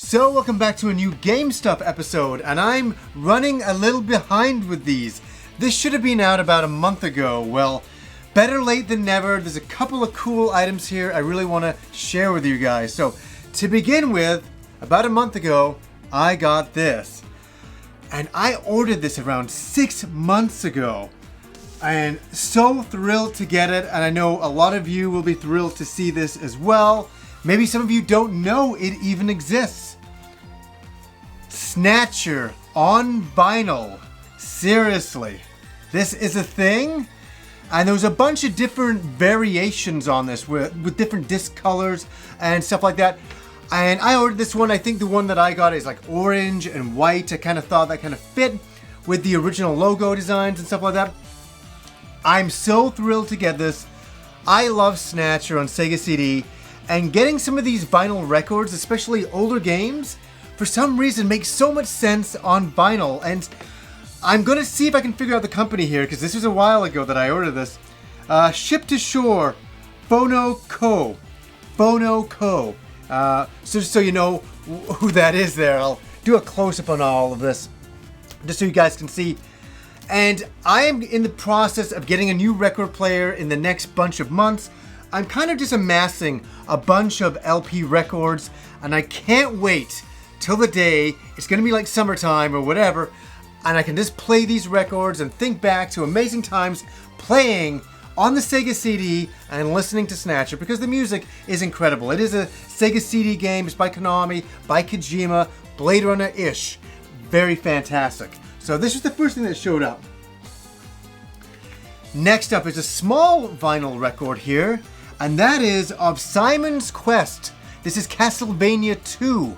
So welcome back to a new Game Stuff episode, and I'm running a little behind with these. This should have been out about a month ago. Well, better late than never. There's a couple of cool items here I really want to share with you guys. So to begin with, about a month ago, I got this. And I ordered this around 6 months ago. And so thrilled to get it, and I know a lot of you will be thrilled to see this as well. Maybe some of you don't know it even exists. Snatcher on vinyl. Seriously. This is a thing? And there was a bunch of different variations on this with different disc colors and stuff like that. And I ordered this one. I think the one that I got is like orange and white. I kind of thought that kind of fit with the original logo designs and stuff like that. I'm so thrilled to get this. I love Snatcher on Sega CD. And getting some of these vinyl records, especially older games, for some reason makes so much sense on vinyl. And I'm going to see if I can figure out the company here, because this was a while ago that I ordered this. Ship to Shore, Phono Co. Phono Co. So just so you know who that is there, I'll do a close-up on all of this, just so you guys can see. And I am in the process of getting a new record player in the next bunch of months. I'm kind of just amassing a bunch of LP records, and I can't wait till the day it's going to be like summertime or whatever, and I can just play these records and think back to amazing times playing on the Sega CD and listening to Snatcher, because the music is incredible. It is a Sega CD game. It's by Konami, by Kojima, Blade Runner-ish. Very fantastic. So this was the first thing that showed up. Next up is a small vinyl record here, and that is of Simon's Quest. This is Castlevania 2.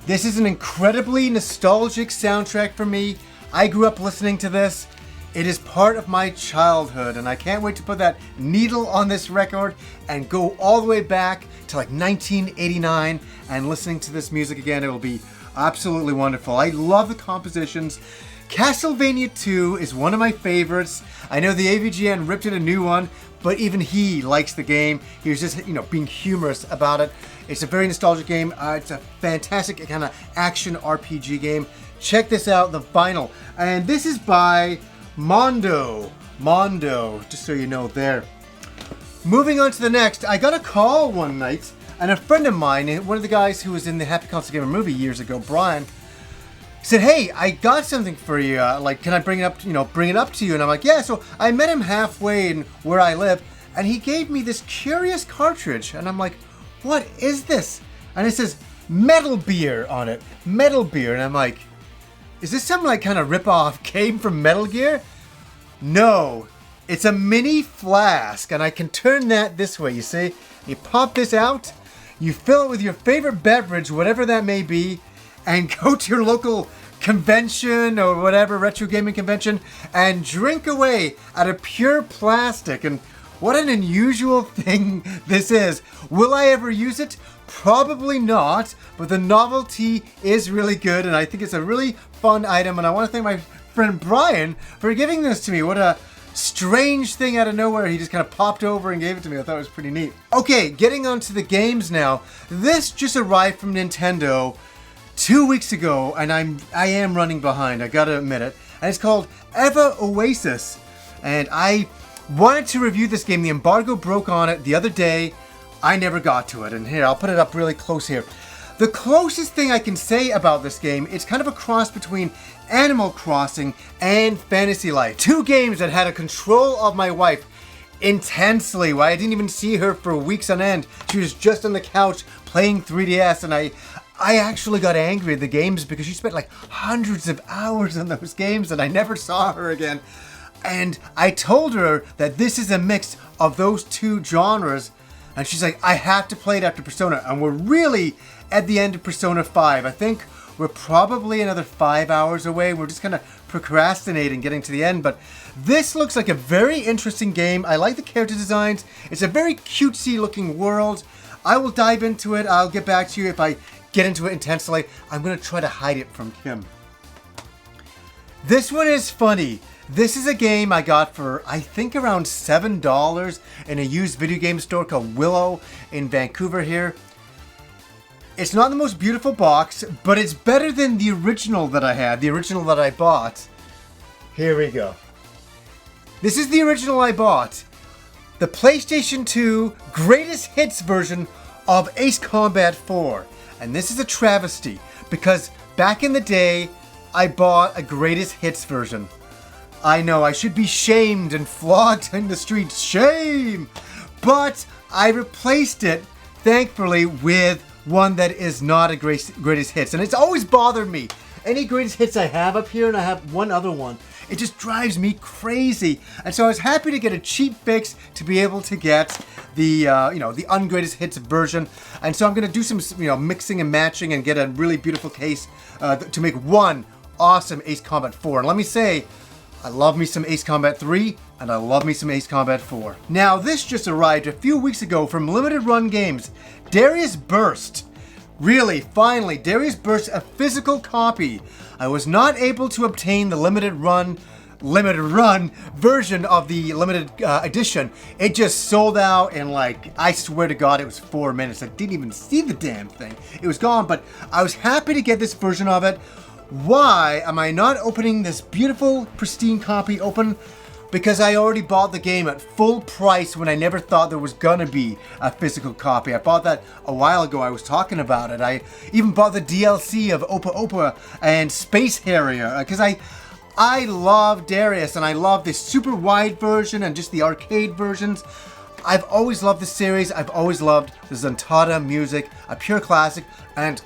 This is an incredibly nostalgic soundtrack for me. I grew up listening to this. It is part of my childhood, and I can't wait to put that needle on this record and go all the way back to like 1989 and listening to this music again. It will be absolutely wonderful. I love the compositions. Castlevania 2 is one of my favorites. I know the AVGN ripped it a new one, but even he likes the game. He was just, being humorous about it. It's a very nostalgic game. It's a fantastic kind of action RPG game. Check this out, the vinyl. And this is by Mondo, just so you know there. Moving on to the next, I got a call one night, and a friend of mine, one of the guys who was in the Happy Console Gamer movie years ago, Brian, said, "Hey, I got something for you. Can I bring it up to you?" And I'm like, "Yeah." So I met him halfway in where I live, and he gave me this curious cartridge, and I'm like, "What is this?" And it says Metal Beer on it. Metal Beer, and I'm like, "Is this some kind of rip-off game from Metal Gear?" No, it's a mini flask, and I can turn that this way. You see, you pop this out, you fill it with your favorite beverage, whatever that may be, and go to your local convention or whatever, retro gaming convention, and drink away out of pure plastic. And what an unusual thing this is. Will I ever use it? Probably not, but the novelty is really good, and I think it's a really fun item, and I want to thank my friend Brian for giving this to me. What a strange thing out of nowhere. He just kind of popped over and gave it to me. I thought it was pretty neat. Okay, getting on to the games now. This just arrived from Nintendo 2 weeks ago, and I am running behind, I gotta admit it. And it's called Oasis. And I wanted to review this game. The embargo broke on it the other day. I never got to it. And here, I'll put it up really close here. The closest thing I can say about this game, it's kind of a cross between Animal Crossing and Fantasy Life. Two games that had a control of my wife intensely. Why I didn't even see her for weeks on end. She was just on the couch playing 3DS, and I actually got angry at the games because she spent like hundreds of hours on those games, and I never saw her again. And I told her that this is a mix of those two genres, and she's like, "I have to play it after Persona." And we're really at the end of Persona 5. I think we're probably another 5 hours away. We're just kind of procrastinating getting to the end, but this looks like a very interesting game. I like the character designs. It's a very cutesy looking world. I will dive into it. I'll get back to you if I get into it intensely. I'm going to try to hide it from Kim. This one is funny. This is a game I got for, I think, around $7 in a used video game store called Willow in Vancouver here. It's not the most beautiful box, but it's better than the original that I had, the original that I bought. Here we go. This is the original I bought. The PlayStation 2 Greatest Hits version of Ace Combat 4. And this is a travesty, because back in the day, I bought a Greatest Hits version. I know, I should be shamed and flogged in the streets. Shame! But I replaced it, thankfully, with one that is not a Greatest Hits. And it's always bothered me. Any Greatest Hits I have up here, and I have one other one, it just drives me crazy. And so I was happy to get a cheap fix to be able to get the, the ungreatest hits version. And so I'm going to do some, mixing and matching and get a really beautiful case to make one awesome Ace Combat 4. And let me say, I love me some Ace Combat 3, and I love me some Ace Combat 4. Now, this just arrived a few weeks ago from Limited Run Games. Darius Burst. Really, finally, Darius Burst, a physical copy. I was not able to obtain the limited run version of the limited edition. It just sold out in I swear to God, it was 4 minutes. I didn't even see the damn thing. It was gone, but I was happy to get this version of it. Why am I not opening this beautiful, pristine copy open? Because I already bought the game at full price when I never thought there was gonna be a physical copy. I bought that a while ago. I was talking about it. I even bought the DLC of Opa Opa and Space Harrier because I love Darius and I love the super wide version and just the arcade versions. I've always loved the series. I've always loved the Zuntata music, a pure classic, and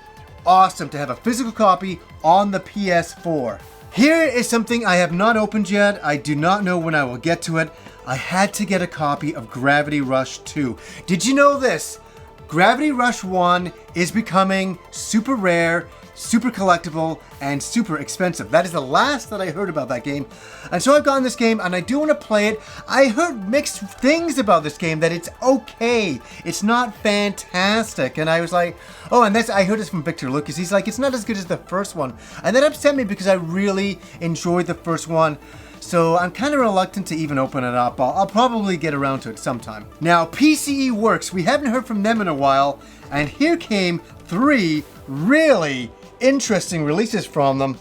awesome to have a physical copy on the PS4. Here is something I have not opened yet. I do not know when I will get to it. I had to get a copy of Gravity Rush 2. Did you know this? Gravity Rush 1 is becoming super rare, super collectible, and super expensive. That is the last that I heard about that game. And so I've gotten this game and I do want to play it. I heard mixed things about this game, that it's okay. It's not fantastic. And I was like, oh, and I heard this from Victor Lucas. He's like, it's not as good as the first one. And that upset me because I really enjoyed the first one. So I'm kind of reluctant to even open it up. I'll probably get around to it sometime. Now, PCE Works. We haven't heard from them in a while. And here came 3 really interesting releases from them.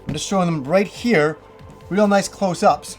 I'm just showing them right here. Real nice close-ups.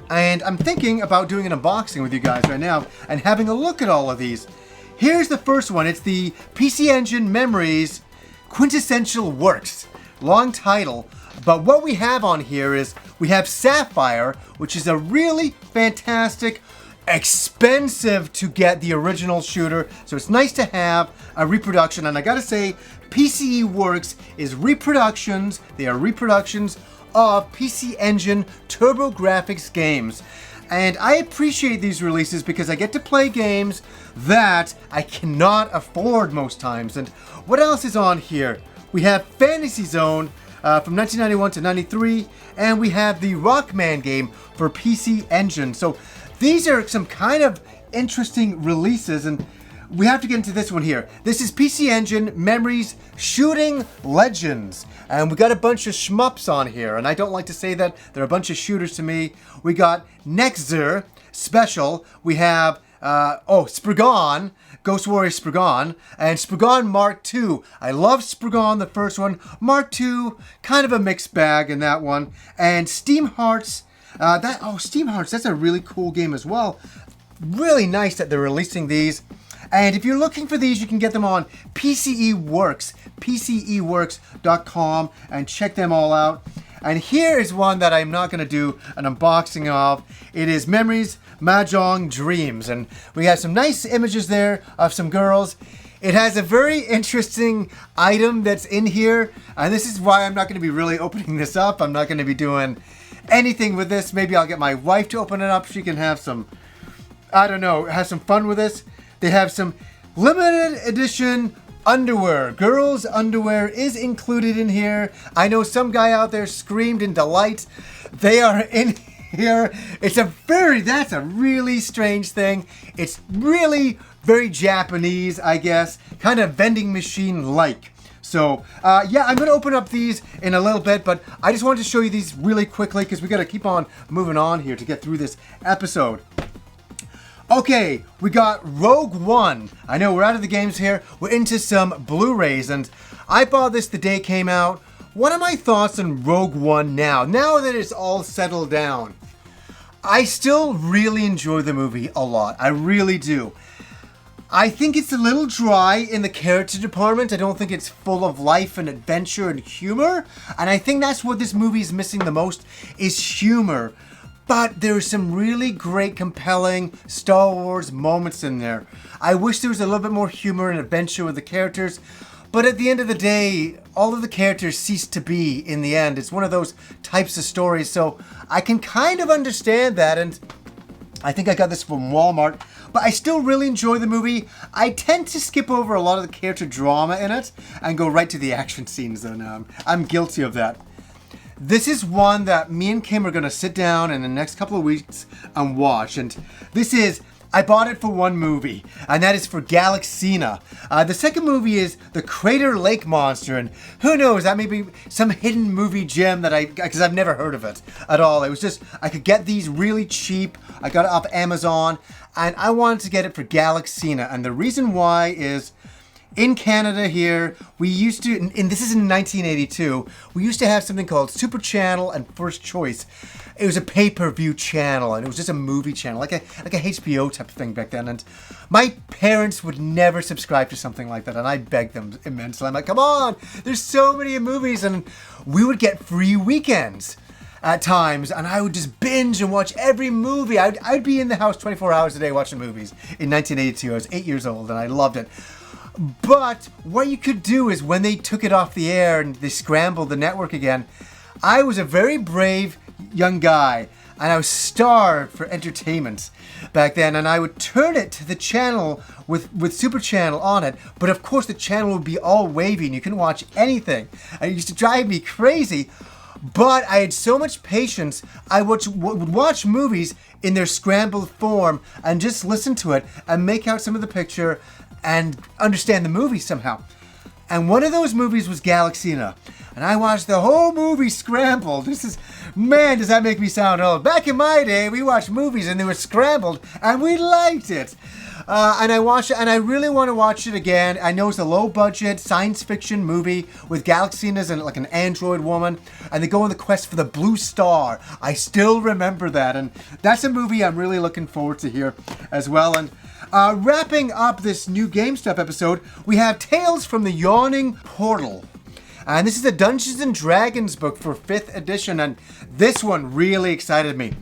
And I'm thinking about doing an unboxing with you guys right now and having a look at all of these. Here's the first one. It's the PC Engine Memories Quintessential Works. Long title. But what we have on here is we have Sapphire, which is a really fantastic, expensive to get the original shooter. So it's nice to have a reproduction. And I gotta say, PCE Works is reproductions. They are reproductions of PC Engine TurboGrafx games. And I appreciate these releases because I get to play games that I cannot afford most times. And what else is on here? We have Fantasy Zone from 1991 to 93, and we have the Rockman game for PC Engine. So these are some kind of interesting releases, and we have to get into this one here. This is PC Engine Memories Shooting Legends. And we got a bunch of shmups on here, and I don't like to say that. They're a bunch of shooters to me. We got Nexzer Special. We have, Spriggan, Ghost Warrior Spriggan, and Spriggan Mark II. I love Spriggan, the first one. Mark II, kind of a mixed bag in that one. And Steam Hearts. Steam Hearts, that's a really cool game as well. Really nice that they're releasing these. And if you're looking for these, you can get them on PCE Works, PCEworks.com, and check them all out. And here is one that I'm not going to do an unboxing of. It is Memories, Mahjong, Dreams. And we have some nice images there of some girls. It has a very interesting item that's in here. And this is why I'm not going to be really opening this up. I'm not going to be doing anything with this. Maybe I'll get my wife to open it up. She can have some, have some fun with this. They have some limited edition underwear. Girls' underwear is included in here. I know some guy out there screamed in delight. They are in here. That's a really strange thing. It's really very Japanese, I guess. Kind of vending machine-like. So, I'm going to open up these in a little bit, but I just wanted to show you these really quickly because we got to keep on moving on here to get through this episode. Okay, we got Rogue One. I know we're out of the games here. We're into some Blu-rays, and I bought this the day it came out. What are my thoughts on Rogue One now that it's all settled down? I still really enjoy the movie a lot. I really do. I think it's a little dry in the character department. I don't think it's full of life and adventure and humor. And I think that's what this movie is missing the most, is humor. But there's some really great, compelling Star Wars moments in there. I wish there was a little bit more humor and adventure with the characters. But at the end of the day, all of the characters cease to be in the end. It's one of those types of stories. So I can kind of understand that. And I think I got this from Walmart. But I still really enjoy the movie. I tend to skip over a lot of the character drama in it and go right to the action scenes, though now. I'm guilty of that. This is one that me and Kim are going to sit down in the next couple of weeks and watch. And this is, I bought it for one movie, and that is for Galaxina. The second movie is The Crater Lake Monster, and who knows, that may be some hidden movie gem that because I've never heard of it at all. It was just, I could get these really cheap. I got it off Amazon, and I wanted to get it for Galaxina. And the reason why is, in Canada here, we used to, and this is in 1982, we used to have something called Super Channel and First Choice. It was a pay-per-view channel, and it was just a movie channel, like a HBO type of thing back then. And my parents would never subscribe to something like that, and I begged them immensely. I'm like, come on, there's so many movies, and we would get free weekends at times, and I would just binge and watch every movie. I'd be in the house 24 hours a day watching movies in 1982. I was 8 years old, and I loved it. But what you could do is, when they took it off the air and they scrambled the network again, I was a very brave young guy, and I was starved for entertainment back then, and I would turn it to the channel with Super Channel on it, but of course the channel would be all wavy and you couldn't watch anything. It used to drive me crazy, but I had so much patience, I would watch movies in their scrambled form and just listen to it and make out some of the picture and understand the movie somehow. And one of those movies was Galaxina. And I watched the whole movie scrambled. Man, does that make me sound old. Back in my day, we watched movies and they were scrambled, and we liked it. And I watched it, and I really want to watch it again. I know it's a low-budget science fiction movie with Galaxina's and like an android woman, and they go on the quest for the Blue Star. I still remember that, and that's a movie I'm really looking forward to here as well. And wrapping up this new Game Stuff episode, we have Tales from the Yawning Portal. And this is a Dungeons & Dragons book for 5th edition, and this one really excited me.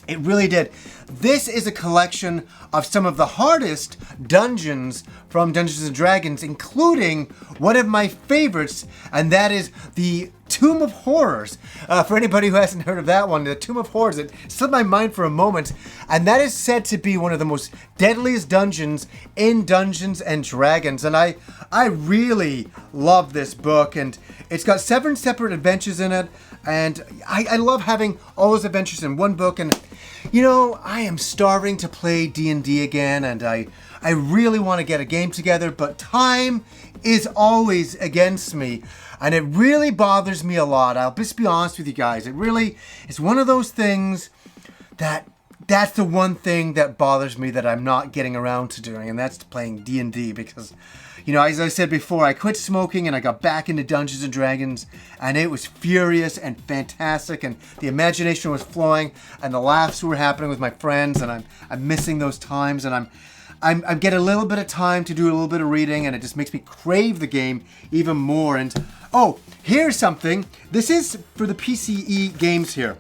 It really did. This is a collection of some of the hardest dungeons from Dungeons & Dragons, including one of my favorites, and that is the Tomb of Horrors. For anybody who hasn't heard of that one, the Tomb of Horrors, it slipped my mind for a moment, and that is said to be one of the most deadliest dungeons in Dungeons & Dragons, and I really love this book, and it's got 7 separate adventures in it, and I love having all those adventures in one book. And you know, I am starving to play D&D again, and I really want to get a game together, but time is always against me, and it really bothers me a lot. I'll just be honest with you guys. It's one of those things that's the one thing that bothers me that I'm not getting around to doing, and that's playing D&D, because, you know, as I said before, I quit smoking and I got back into Dungeons & Dragons, and it was furious and fantastic, and the imagination was flowing, and the laughs were happening with my friends, and I'm missing those times, and I'm getting a little bit of time to do a little bit of reading, and it just makes me crave the game even more. And oh, here's something. This is for the PCE games here.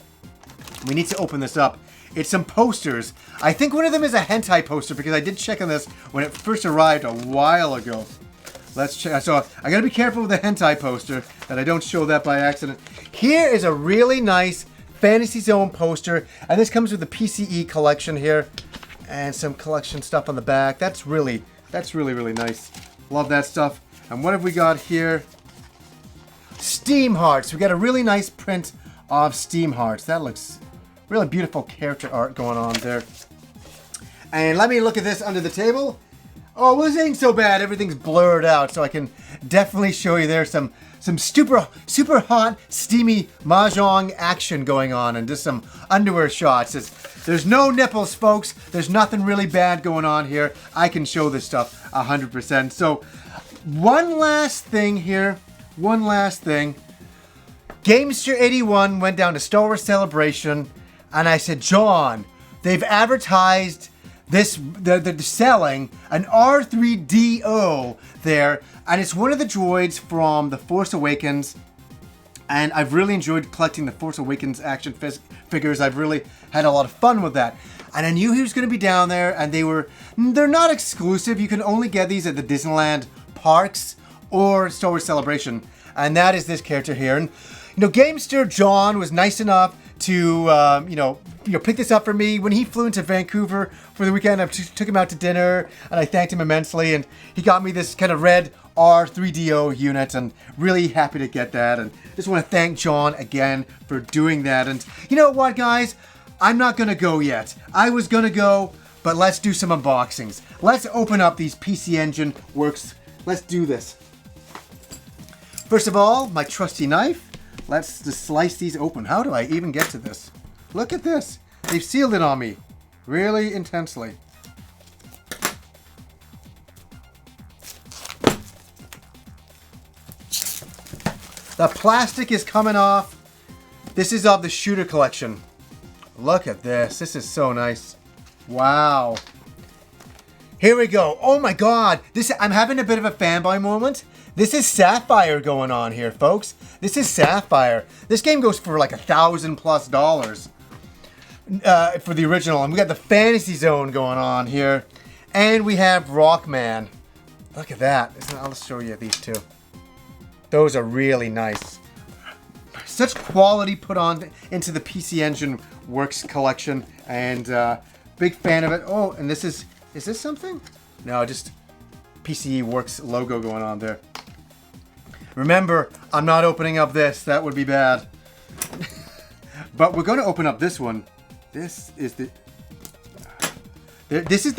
We need to open this up. It's some posters. I think one of them is a hentai poster, because I did check on this when it first arrived a while ago. Let's check. So I gotta be careful with the hentai poster that I don't show that by accident. Here is a really nice Fantasy Zone poster, and this comes with the PCE collection here, and some collection stuff on the back. That's really nice. Love that stuff. And what have we got here? Steam Hearts. We got a really nice print of Steam Hearts. That looks really beautiful character art going on there. And let me look at this under the table. Oh, this ain't so bad. Everything's blurred out, so I can definitely show you there some super hot, steamy Mahjong action going on, and just some underwear shots. There's no nipples, folks. There's nothing really bad going on here. I can show this stuff 100%. So, one last thing here. One last thing. Gamester81 went down to Star Wars Celebration, and I said, John, they've advertised this, they're selling an R3DO there, and it's one of the droids from The Force Awakens, and I've really enjoyed collecting the Force Awakens action figures. I've really had a lot of fun with that. And I knew he was going to be down there, and they're not exclusive. You can only get these at the Disneyland parks or Star Wars Celebration, and that is this character here. And Gamester John was nice enough to pick this up for me when he flew into Vancouver for the weekend. I took him out to dinner, and I thanked him immensely. And he got me this kind of red R3DO unit, and really happy to get that. And just want to thank John again for doing that. And you know what, guys? I'm not gonna go yet. I was gonna go, but let's do some unboxings. Let's open up these PC Engine Works. Let's do this. First of all, my trusty knife. Let's just slice these open. How do I even get to this? Look at this. They've sealed it on me really intensely. The plastic is coming off. This is of the Shooter Collection. Look at this. This is so nice. Wow. Here we go. Oh my God. I'm having a bit of a fanboy moment. This is Sapphire going on here, folks. This is Sapphire. This game goes for like $1,000+ for the original. And we got the Fantasy Zone going on here. And we have Rockman. Look at that. I'll show you these two. Those are really nice. Such quality put on into the PC Engine Works collection. And big fan of it. Oh, and this is this something? No, just PC Works logo going on there. Remember, I'm not opening up this. That would be bad. But we're going to open up this one. This is the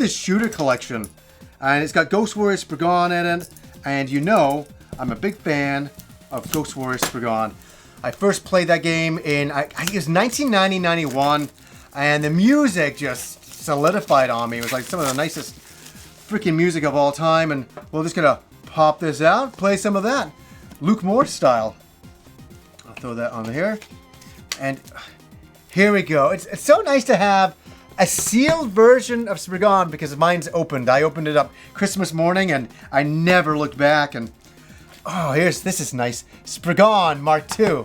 Shooter Collection. And it's got Ghost Warrior Spriggan in it. And I'm a big fan of Ghost Warrior Spriggan. I first played that game in, I think it was 1990-91. And the music just solidified on me. It was like some of the nicest freaking music of all time. And we're just going to pop this out, play some of that. Luke Moore style. I'll throw that on here. And here we go. It's so nice to have a sealed version of Spriggan because mine's opened. I opened it up Christmas morning and I never looked back. And oh, this is nice. Spriggan Mark II.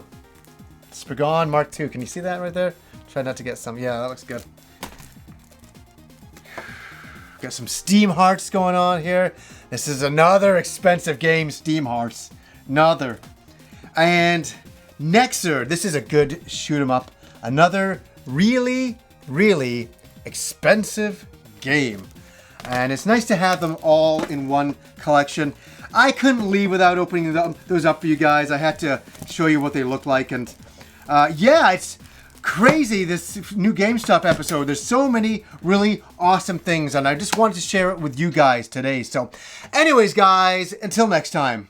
Spriggan Mark II. Can you see that right there? Try not to get some. Yeah, that looks good. Got some Steam Hearts going on here. This is another expensive game, Steam Hearts. Another. And Nexer. This is a good shoot 'em up. Another really, really expensive game. And it's nice to have them all in one collection. I couldn't leave without opening those up for you guys. I had to show you what they look like. And yeah, it's crazy, this new GameStop episode. There's so many really awesome things, and I just wanted to share it with you guys today. So anyways, guys, until next time.